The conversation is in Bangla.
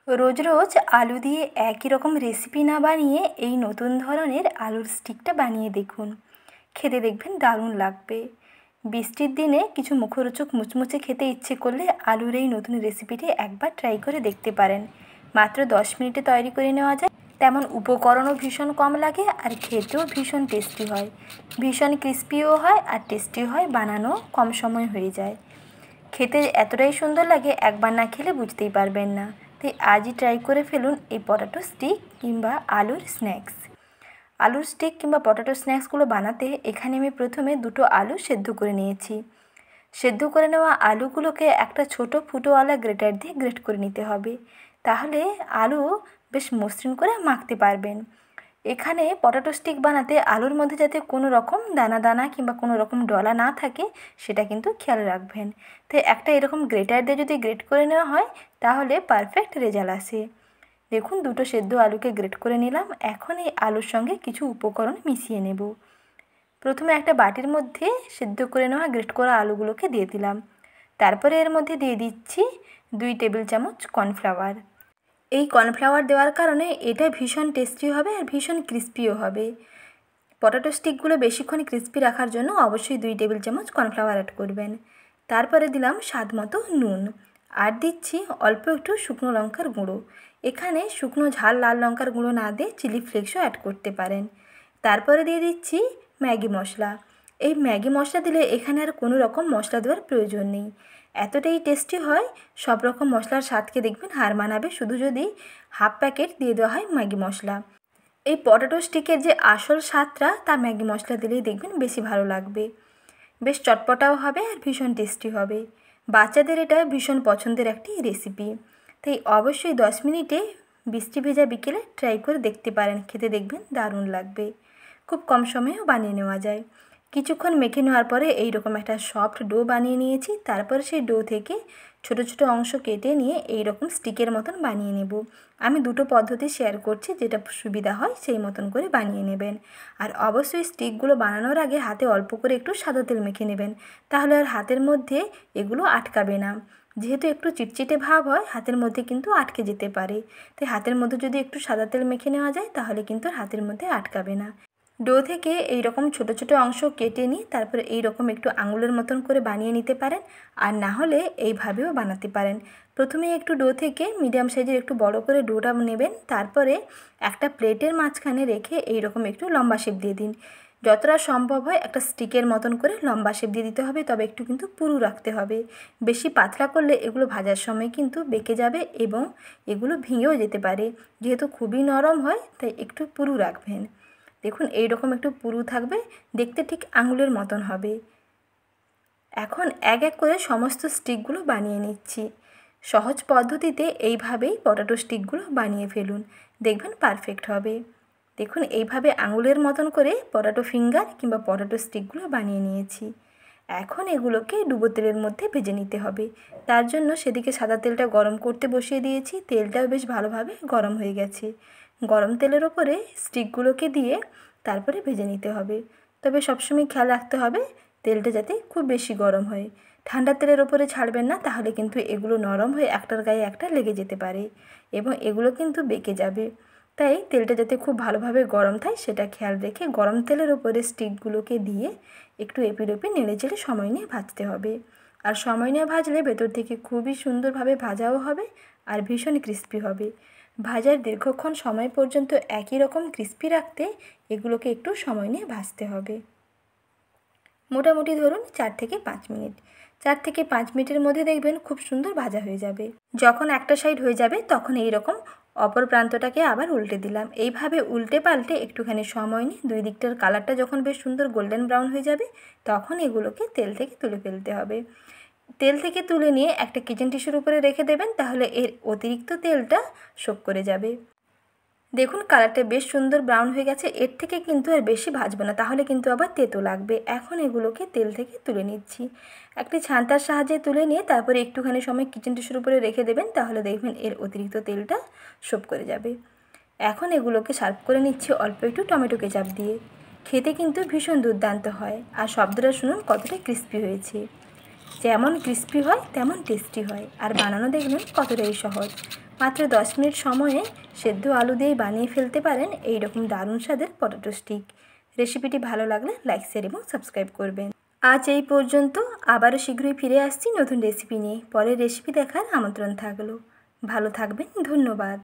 রোজ রোজ আলু দিয়ে একই রকম রেসিপি না বানিয়ে এই নতুন ধরনের আলুর স্টিকটা বানিয়ে দেখুন। খেতে দেখবেন দারুণ লাগবে। বৃষ্টির দিনে কিছু মুখরোচক মুচমুচে খেতে ইচ্ছে করলে আলুর এই নতুন রেসিপিটি একবার ট্রাই করে দেখতে পারেন। মাত্র 10 মিনিটে তৈরি করে নেওয়া যায়, তেমন উপকরণও ভীষণ কম লাগে আর খেতেও ভীষণ টেস্টি হয়। ভীষণ ক্রিস্পিও হয় আর টেস্টিও হয়, বানানো কম সময় হয়ে যায়। খেতে এতটাই সুন্দর লাগে, একবার না খেলে বুঝতেই পারবেন না। তাই আজই ট্রাই করে ফেলুন এই পটাটো স্টিক কিংবা আলুর স্ন্যাক্স। আলুর স্টিক কিংবা পটাটো স্ন্যাক্সগুলো বানাতে এখানে আমি প্রথমে 2টো আলু সেদ্ধ করে নিয়েছি। সেদ্ধ করে নেওয়া আলুগুলোকে একটা ছোট ফুটোওয়ালা গ্রেটার দিয়ে গ্রেট করে নিতে হবে, তাহলে আলু বেশ মসৃণ করে মাখতে পারবেন। এখানে পটাটো স্টিক বানাতে আলুর মধ্যে যাতে কোনো রকম দানা দানা কিংবা কোনো রকম ডলা না থাকে সেটা কিন্তু খেয়াল রাখবেন। তাই একটা এরকম গ্রেটার দিয়ে যদি গ্রেট করে নেওয়া হয় তাহলে পারফেক্ট রেজাল্ট আসে। দেখুন, 2টো সেদ্ধ আলুকে গ্রেট করে নিলাম। এখন এই আলুর সঙ্গে কিছু উপকরণ মিশিয়ে নেব। প্রথমে একটা বাটির মধ্যে সেদ্ধ করে নেওয়া গ্রেট করা আলুগুলোকে দিয়ে দিলাম। তারপরে এর মধ্যে দিয়ে দিচ্ছি 2 টেবিল চামচ কর্নফ্লাওয়ার। এই কর্নফ্লাওয়ার দেওয়ার কারণে এটা ভীষণ টেস্টি হবে আর ভীষণ ক্রিস্পিও হবে। পটাটো স্টিকগুলো বেশিক্ষণ ক্রিস্পি রাখার জন্য অবশ্যই 2 টেবিল চামচ কর্নফ্লাওয়ার অ্যাড করবেন। তারপরে দিলাম স্বাদ মতো নুন, আর দিচ্ছি অল্প একটু শুকনো লঙ্কার গুঁড়ো। এখানে শুকনো ঝাল লাল লঙ্কার গুঁড়ো না দিয়ে চিলি ফ্লেক্সও অ্যাড করতে পারেন। তারপরে দিয়ে দিচ্ছি ম্যাগি মশলা। এই ম্যাগি মশলা দিলে এখানে আর কোনো রকম মশলা দেওয়ার প্রয়োজন নেই, এতটাই টেস্টি হয়। সব রকম মশলার স্বাদকে দেখবেন হার মানাবে শুধু যদি হাফ প্যাকেট দিয়ে দেওয়া হয় ম্যাগি মশলা। এই পটাটো স্টিকের যে আসল স্বাদটা তা ম্যাগি মশলা দিলেই দেখবেন বেশি ভালো লাগবে। বেশ চটপটাও হবে আর ভীষণ টেস্টি হবে। বাচ্চাদের এটা ভীষণ পছন্দের একটি রেসিপি। তাই অবশ্যই 10 মিনিটে বৃষ্টি ভেজা বিকেলে ট্রাই করে দেখতে পারেন, খেতে দেখবেন দারুণ লাগবে। খুব কম সময়েও বানিয়ে নেওয়া যায়। কিছুক্ষণ মেখে নেওয়ার পরে এইরকম একটা সফট ডো বানিয়ে নিয়েছি। তারপরে সেই ডো থেকে ছোট ছোট অংশ কেটে নিয়ে এইরকম স্টিকের মতন বানিয়ে নেব। আমি 2টো পদ্ধতি শেয়ার করছি, যেটা সুবিধা হয় সেই মতন করে বানিয়ে নেবেন। আর অবশ্যই স্টিকগুলো বানানোর আগে হাতে অল্প করে একটু সাদা তেল মেখে নেবেন, তাহলে আর হাতের মধ্যে এগুলো আটকাবে না। যেহেতু একটু চিটচিটে ভাব হয়, হাতের মধ্যে কিন্তু আটকে যেতে পারে। তাই হাতের মধ্যে যদি একটু সাদা তেল মেখে নেওয়া যায় তাহলে কিন্তু আর হাতের মধ্যে আটকাবে না। ডো থেকে এইরকম ছোট ছোট অংশ কেটে নিয়ে তারপরে এইরকম একটু আঙুলের মতন করে বানিয়ে নিতে পারেন, আর না হলে এইভাবেও বানাতে পারেন। প্রথমে একটু ডো থেকে মিডিয়াম সাইজের একটু বড় করে ডোটা নেবেন, তারপরে একটা প্লেটের মাঝখানে রেখে এইরকম একটু লম্বা শেপ দিয়ে দিন। যতটা সম্ভব হয় একটা স্টিকের মতন করে লম্বা শেপ দিয়ে দিতে হবে, তবে একটু কিন্তু পুরু রাখতে হবে। বেশি পাতলা করলে এগুলো ভাজার সময় কিন্তু বেঁকে যাবে এবং এগুলো ভেঙেও যেতে পারে। যেহেতু খুবই নরম হয় তাই একটু পুরু রাখবেন। দেখুন, এইরকম একটু পুরু থাকবে, দেখতে ঠিক আঙুলের মতন হবে। এখন এক এক করে সমস্ত স্টিকগুলো বানিয়ে নিচ্ছি। সহজ পদ্ধতিতে এইভাবেই পটাটো স্টিকগুলো বানিয়ে ফেলুন, দেখবেন পারফেক্ট হবে। দেখুন, এইভাবে আঙুলের মতন করে পটাটো ফিঙ্গার কিংবা পটাটো স্টিকগুলো বানিয়ে নিয়েছি। এখন এগুলোকে ডুবো তেলের মধ্যে ভেজে নিতে হবে। তার জন্য সেদিকে সাদা তেলটা গরম করতে বসিয়ে দিয়েছি। তেলটাও বেশ ভালোভাবে গরম হয়ে গেছে। গরম তেলের ওপরে স্টিকগুলোকে দিয়ে তারপরে ভেজে নিতে হবে। তবে সবসময় খেয়াল রাখতে হবে তেলটা যাতে খুব বেশি গরম হয়। ঠান্ডা তেলের ওপরে ছাড়বেন না, তাহলে কিন্তু এগুলো নরম হয়ে একটার গায়ে একটা লেগে যেতে পারে এবং এগুলো কিন্তু বেঁকে যাবে। তাই তেলটা যাতে খুব ভালোভাবে গরম থাকে সেটা খেয়াল রেখে গরম তেলের ওপরে স্টিকগুলোকে দিয়ে একটু এপিট ওপিট নেড়ে চেড়ে সময় নিয়ে ভাজতে হবে। আর সময় নিয়ে ভাজলে ভেতর থেকে খুবই সুন্দরভাবে ভাজাও হবে আর ভীষণ ক্রিস্পি হবে। ভাজার দীর্ঘক্ষণ সময় পর্যন্ত একই রকম ক্রিস্পি রাখতে এগুলোকে একটু সময় নিয়ে ভাজতে হবে। মোটামুটি ধরুন 4 থেকে 5 মিনিট। 4 থেকে 5 মিনিটের মধ্যে দেখবেন খুব সুন্দর ভাজা হয়ে যাবে। যখন একটা সাইড হয়ে যাবে তখন এইরকম অপর প্রান্তটাকে আবার উল্টে দিলাম। এইভাবে উল্টে পাল্টে একটুখানি সময় নিয়ে দুই দিকটার কালারটা যখন বেশ সুন্দর গোল্ডেন ব্রাউন হয়ে যাবে তখন এগুলোকে তেল থেকে তুলে ফেলতে হবে। তেল থেকে তুলে নিয়ে একটা কিচেন টিস্যুর উপরে রেখে দেবেন, তাহলে এর অতিরিক্ত তেলটা শোক করে যাবে। দেখুন, কালারটা বেশ সুন্দর ব্রাউন হয়ে গেছে। এর থেকে কিন্তু আর বেশি ভাজবো না, তাহলে কিন্তু আবার তেতো লাগবে। এখন এগুলোকে তেল থেকে তুলে নিচ্ছি। একটি ছান্তার সাহায্যে তুলে নিয়ে তারপরে একটুখানি সময় কিচেন টিস্যুর উপরে রেখে দেবেন, তাহলে দেখবেন এর অতিরিক্ত তেলটা শোপ করে যাবে। এখন এগুলোকে সার্ভ করে নিচ্ছি অল্প একটু টমেটো কেচাপ দিয়ে। খেতে কিন্তু ভীষণ দুর্দান্ত হয়। আর শব্দটা শুনুন কতটা ক্রিস্পি হয়েছে। যেমন ক্রিস্পি হয় তেমন টেস্টি হয়, আর বানানো দেখবেন কতটাই সহজ। মাত্র 10 মিনিট সময়ে সেদ্ধ আলু দিয়েই বানিয়ে ফেলতে পারেন এই রকম দারুণ স্বাদের পটেটো স্টিক। রেসিপিটি ভালো লাগলে লাইক, শেয়ার এবং সাবস্ক্রাইব করবেন। আজ এই পর্যন্ত, আবারও শীঘ্রই ফিরে আসছি নতুন রেসিপি নিয়ে। পরের রেসিপি দেখার আমন্ত্রণ থাকলো। ভালো থাকবেন, ধন্যবাদ।